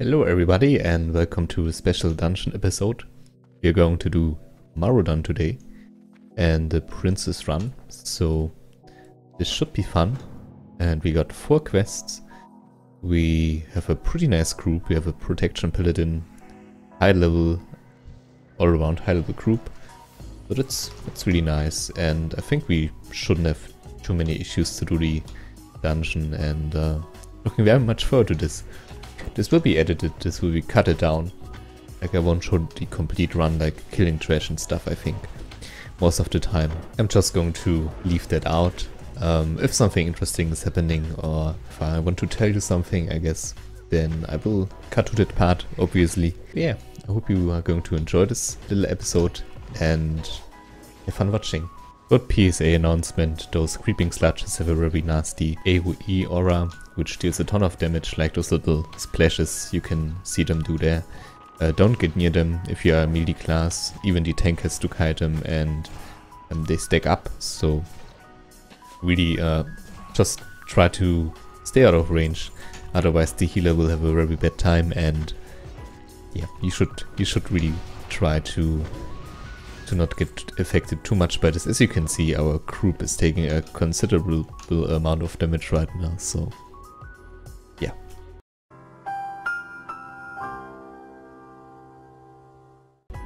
Hello everybody and welcome to a special dungeon episode. We're going to do Maraudon today and the Princess Run, so this should be fun. And we got 4 quests. We have a pretty nice group. We have a protection paladin, high level, all around high level group. But it's really nice, and I think we shouldn't have too many issues to do the dungeon, and looking very much forward to this. This will be edited, this will be cut it down. Like, I won't show the complete run, like killing trash and stuff, I think. Most of the time. I'm just going to leave that out. If something interesting is happening, or if I want to tell you something, I guess, then I will cut to that part, obviously. Yeah, I hope you are going to enjoy this little episode and have fun watching. Good PSA announcement: those creeping sludges have a very nasty AoE aura, which deals a ton of damage, like those little splashes, you can see them do there. Don't get near them if you are a melee class, even the tank has to kite them, and they stack up, so really just try to stay out of range, otherwise the healer will have a very bad time, and yeah, you should really try to not get affected too much by this. As you can see, our group is taking a considerable amount of damage right now, so yeah.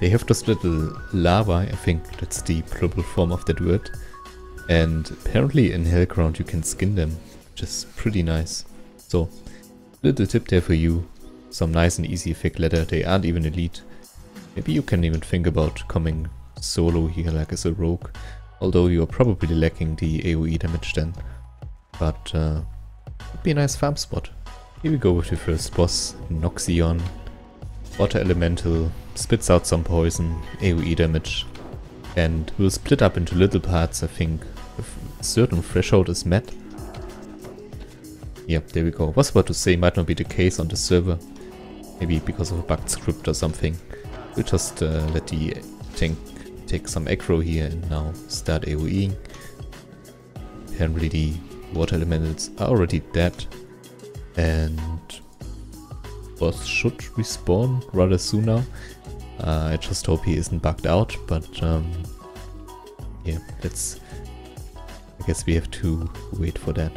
They have this little lava, I think that's the plural form of that word, and apparently in Hellground you can skin them, which is pretty nice. So, little tip there for you, some nice and easy effect ladder. They aren't even elite. Maybe you can even think about coming solo here, like as a rogue, although you're probably lacking the AoE damage then, but would be a nice farm spot. Here we go with the first boss, Noxion. Water elemental, spits out some poison, AoE damage, and will split up into little parts, I think, if a certain threshold is met. Yeah, there we go. Was about to say, might not be the case on the server, maybe because of a bugged script or something. We'll just let the tank take some aggro here and now start AoEing. Apparently the water elementals are already dead, and boss should respawn rather soon now. I just hope he isn't bugged out, but yeah, I guess we have to wait for that.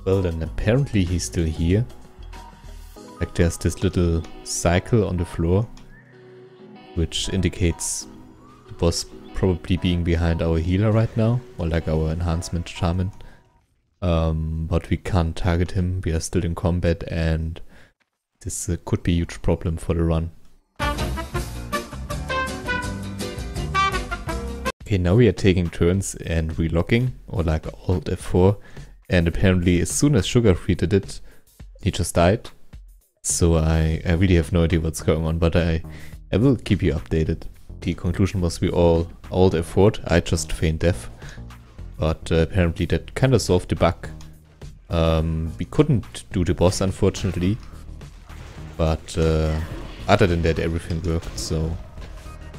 Well then, apparently he's still here. Like, there's this little cycle on the floor, which indicates the boss probably being behind our healer right now, or like our enhancement shaman. But we can't target him, we are still in combat, and this could be a huge problem for the run. Okay, now we are taking turns and relocking, or like Alt F4, and apparently as soon as Sugarfree did it, he just died. So I really have no idea what's going on, but I will keep you updated. The conclusion was we all Alt F4'd, I just feigned death. But apparently that kind of solved the bug. We couldn't do the boss, unfortunately, but other than that everything worked, so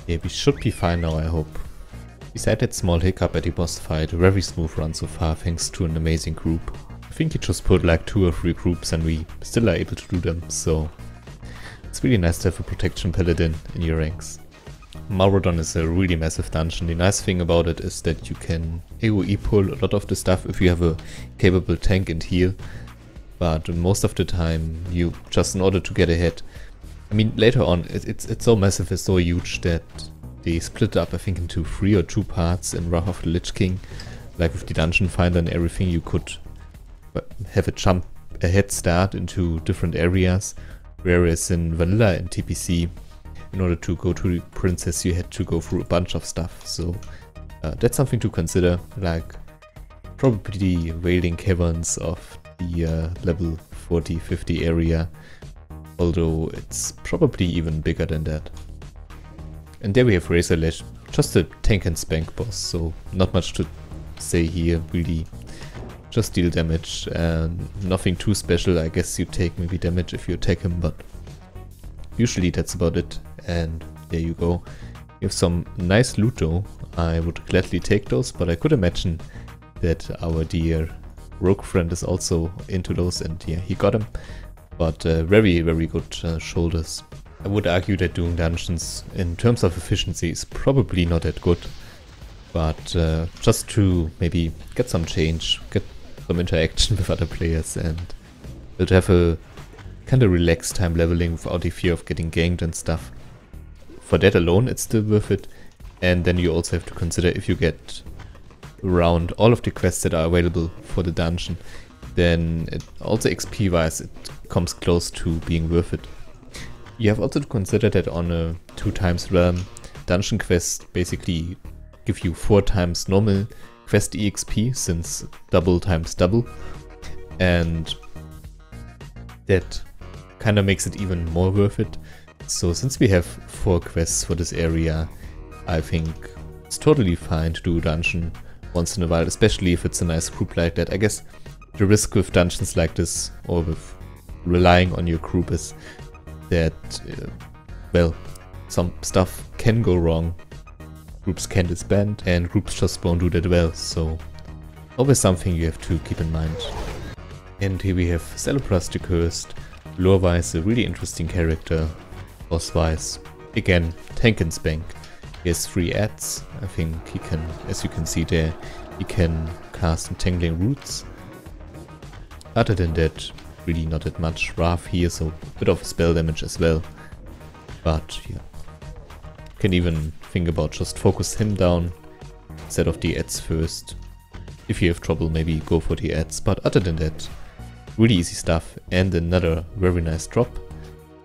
yeah, we should be fine now, I hope. Besides that small hiccup at the boss fight, a very smooth run so far thanks to an amazing group. I think you just put like 2 or 3 groups and we still are able to do them, so it's really nice to have a protection paladin in your ranks. Maraudon is a really massive dungeon. The nice thing about it is that you can AoE pull a lot of the stuff if you have a capable tank and heal, but most of the time you just, in order to get ahead, I mean later on it's so massive, it's so huge that they split up I think into 3 or 2 parts in Wrath of the Lich King. Like with the dungeon finder and everything, you could have a head start into different areas, whereas in vanilla and TBC, in order to go to the princess you had to go through a bunch of stuff, so that's something to consider, like probably the Wailing Caverns of the level 40-50 area, although it's probably even bigger than that. And there we have Razorlash, just a tank and spank boss, so not much to say here, really just deal damage, and nothing too special. I guess you take maybe damage if you attack him, but usually that's about it. And there you go. You have some nice loot though. I would gladly take those, but I could imagine that our dear rogue friend is also into those, and yeah, he got him. But very, very good shoulders. I would argue that doing dungeons in terms of efficiency is probably not that good. But just to maybe get some change, get some interaction with other players, and to have a kind of relaxed time leveling without the fear of getting ganked and stuff. For that alone, it's still worth it. And then you also have to consider if you get around all of the quests that are available for the dungeon, then it also XP wise it comes close to being worth it. You have also to consider that on a 2 times realm, dungeon quests basically give you 4 times normal quest EXP, since double times double, and that kind of makes it even more worth it. So since we have 4 quests for this area, I think it's totally fine to do a dungeon once in a while, especially if it's a nice group like that. I guess the risk with dungeons like this, or with relying on your group, is that, well, some stuff can go wrong. Groups can disband, and groups just won't do that well, so always something you have to keep in mind. And here we have Celebras the Cursed, lore-wise a really interesting character, boss-wise, again, tank and spank. He has 3 adds. I think he can, as you can see there, he can cast Entangling Roots. Other than that, really not that much. Wrath here, so a bit of spell damage as well. But yeah, can even think about just focus him down instead of the adds first. If you have trouble, maybe go for the adds. But other than that, really easy stuff. And another very nice drop.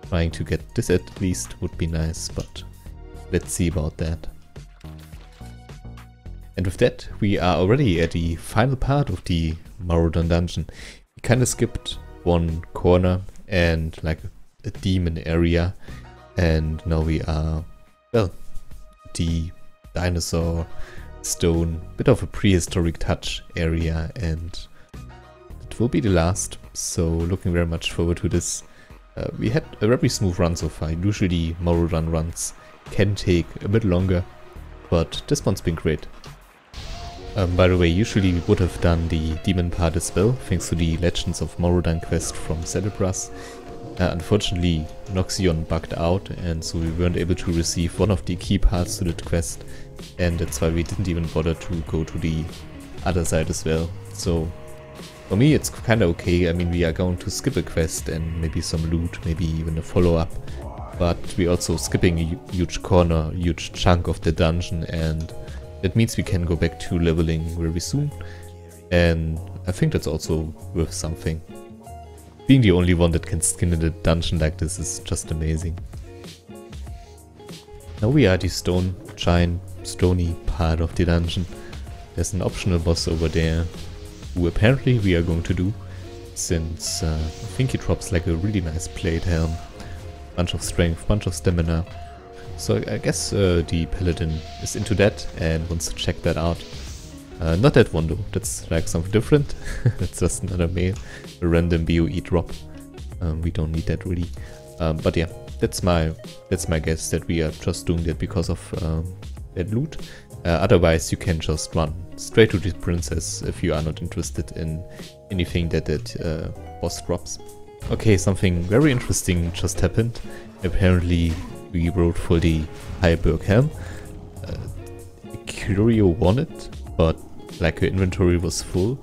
Trying to get this at least would be nice, but let's see about that. And with that, we are already at the final part of the Maraudon dungeon. We kind of skipped one corner and like a demon area, and now we are, well, the dinosaur stone, bit of a prehistoric touch area, and it will be the last, so looking very much forward to this. We had a very smooth run so far. Usually Maraudon runs can take a bit longer, but this one's been great. By the way, usually we would have done the demon part as well, thanks to the Legends of Maraudon quest from Celebras. Unfortunately, Noxion bugged out, and so we weren't able to receive one of the key parts to that quest, and that's why we didn't even bother to go to the other side as well. So for me it's kinda okay. I mean, we are going to skip a quest and maybe some loot, maybe even a follow-up, but we're also skipping a huge corner, huge chunk of the dungeon, and that means we can go back to leveling very soon, and I think that's also worth something. Being the only one that can skin in a dungeon like this is just amazing. Now we are at the stone, giant, stony part of the dungeon. There's an optional boss over there, who apparently we are going to do, since I think he drops like a really nice plate helm. Bunch of strength, bunch of stamina. So I guess the paladin is into that and wants to check that out. Not that one though, that's like something different. It's just another mail, a random BOE drop. We don't need that really. But yeah, that's my guess, that we are just doing that because of that loot. Otherwise you can just run straight to the princess if you are not interested in anything that boss drops. Okay, something very interesting just happened. Apparently we rode for the Heiberg helm. Curio won it, but like her inventory was full,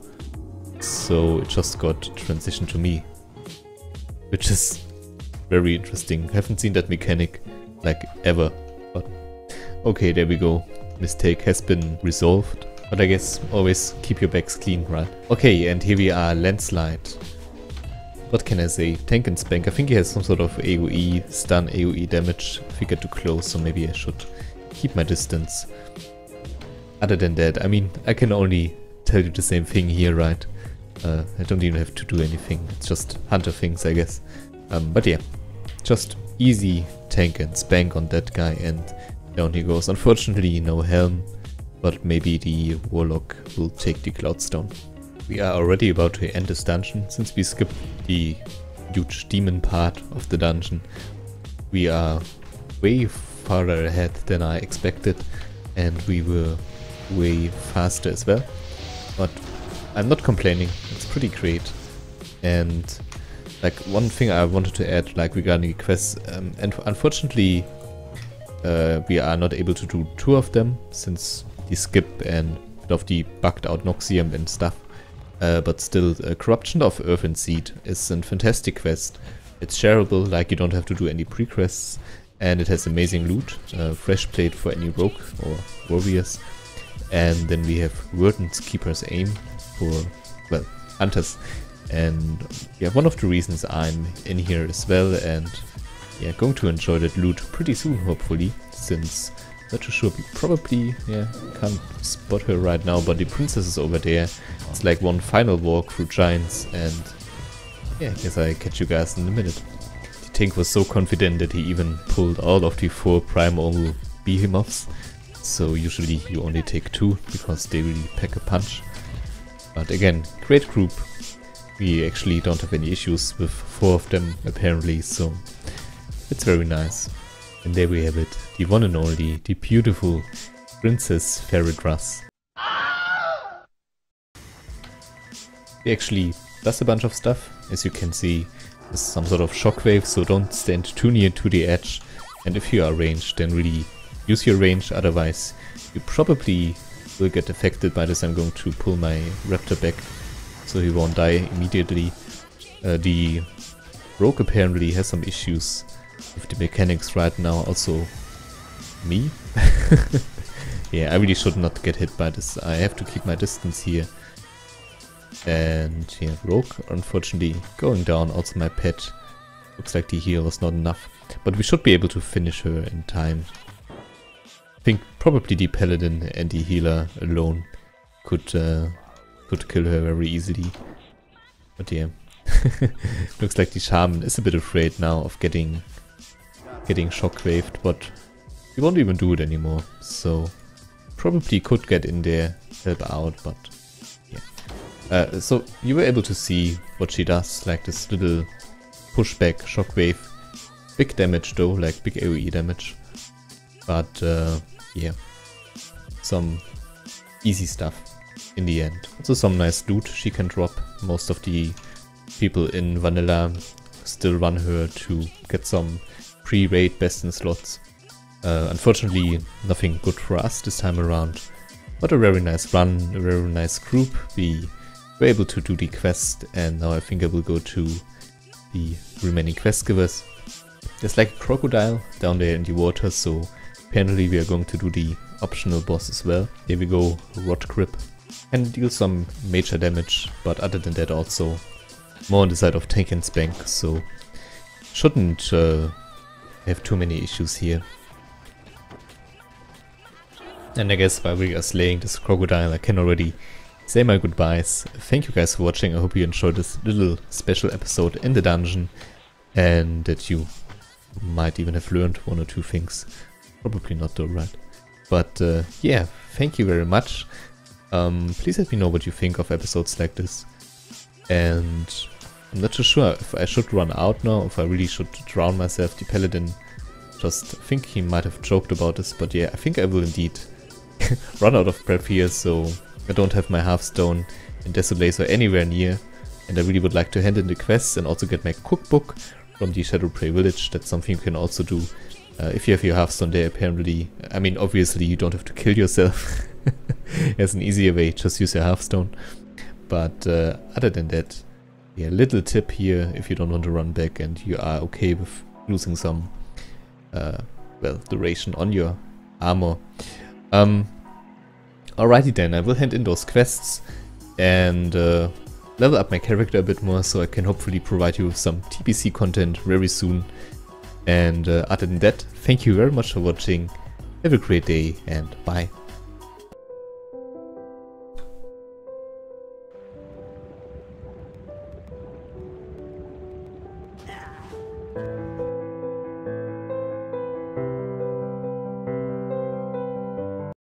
so it just got transitioned to me, which is very interesting. I haven't seen that mechanic like ever, but okay, there we go. Mistake has been resolved, but I guess always keep your backs clean, right? Okay, and here we are, Landslide. What can I say? Tank and spank. I think he has some sort of AoE, stun AoE damage if we get too close, so maybe I should keep my distance. Other than that, I mean, I can only tell you the same thing here, right? I don't even have to do anything, it's just hunter things, I guess. But yeah, just easy tank and spank on that guy, and down he goes. Unfortunately, no helm, but maybe the warlock will take the cloudstone. We are already about to end this dungeon, since we skipped the huge demon part of the dungeon. We are way farther ahead than I expected, and we were way faster as well. But I'm not complaining, it's pretty great. And like one thing I wanted to add, like regarding quests, and unfortunately we are not able to do 2 of them since the skip and bit of the bugged out Noxium and stuff. But still, Corruption of Earth and Seed is a fantastic quest. It's shareable, like you don't have to do any pre-quests, and it has amazing loot, fresh plate for any rogue or warriors. And then we have Verdant's Keeper's Aim for, well, hunters. And yeah, one of the reasons I'm in here as well, and yeah, going to enjoy that loot pretty soon, hopefully, since not too sure, we probably, yeah, can't spot her right now, but the princess is over there. It's like one final walk through giants, and yeah, I guess I catch you guys in a minute. The tank was so confident that he even pulled all of the 4 primal behemoths, so usually you only take 2 because they really pack a punch. But again, great group. We actually don't have any issues with 4 of them apparently, so it's very nice. And there we have it, the one and only, the beautiful Princess Feridras. He actually does a bunch of stuff. As you can see, there's some sort of shockwave, so don't stand too near to the edge. And if you are ranged, then really use your range, otherwise you probably will get affected by this. I'm going to pull my raptor back so he won't die immediately. The rogue apparently has some issues with the mechanics right now, also me. Yeah, I really should not get hit by this. I have to keep my distance here. And yeah, rogue unfortunately going down, also my pet. Looks like the heal was not enough, but we should be able to finish her in time. I think probably the paladin and the healer alone could kill her very easily. But yeah, looks like the shaman is a bit afraid now of getting shockwaved, but he won't even do it anymore. So probably could get in there, help out, but yeah. So you were able to see what she does, like this little pushback shockwave. Big damage though, like big AoE damage. But yeah, some easy stuff in the end. Also some nice loot she can drop. Most of the people in vanilla still run her to get some pre-raid best in slots. Unfortunately nothing good for us this time around, but a very nice run, a very nice group. We were able to do the quest, and now I think I will go to the remaining quest givers. There's like a crocodile down there in the water, so apparently we are going to do the optional boss as well. Here we go, Rot Grip. And deal some major damage, but other than that also more on the side of tank and spank, so shouldn't have too many issues here. And I guess while we are slaying this crocodile, I can already say my goodbyes. Thank you guys for watching. I hope you enjoyed this little special episode in the dungeon, and that you might even have learned 1 or 2 things. Probably not though, right? But yeah, thank you very much. Please let me know what you think of episodes like this. And I'm not too sure if I should run out now, if I really should drown myself. The paladin just think he might have joked about this, but yeah, I think I will indeed run out of prep here, so I don't have my Hearthstone and Desolator anywhere near, and I really would like to hand in the quests and also get my cookbook from the Shadowprey village. That's something you can also do if you have your Hearthstone there, apparently. I mean, obviously you don't have to kill yourself. There's an easier way, just use your Hearthstone. But other than that, yeah, little tip here, if you don't want to run back and you are okay with losing some well, duration on your armor. Alrighty then, I will hand in those quests and level up my character a bit more, so I can hopefully provide you with some TBC content very soon. And other than that, thank you very much for watching, have a great day and bye.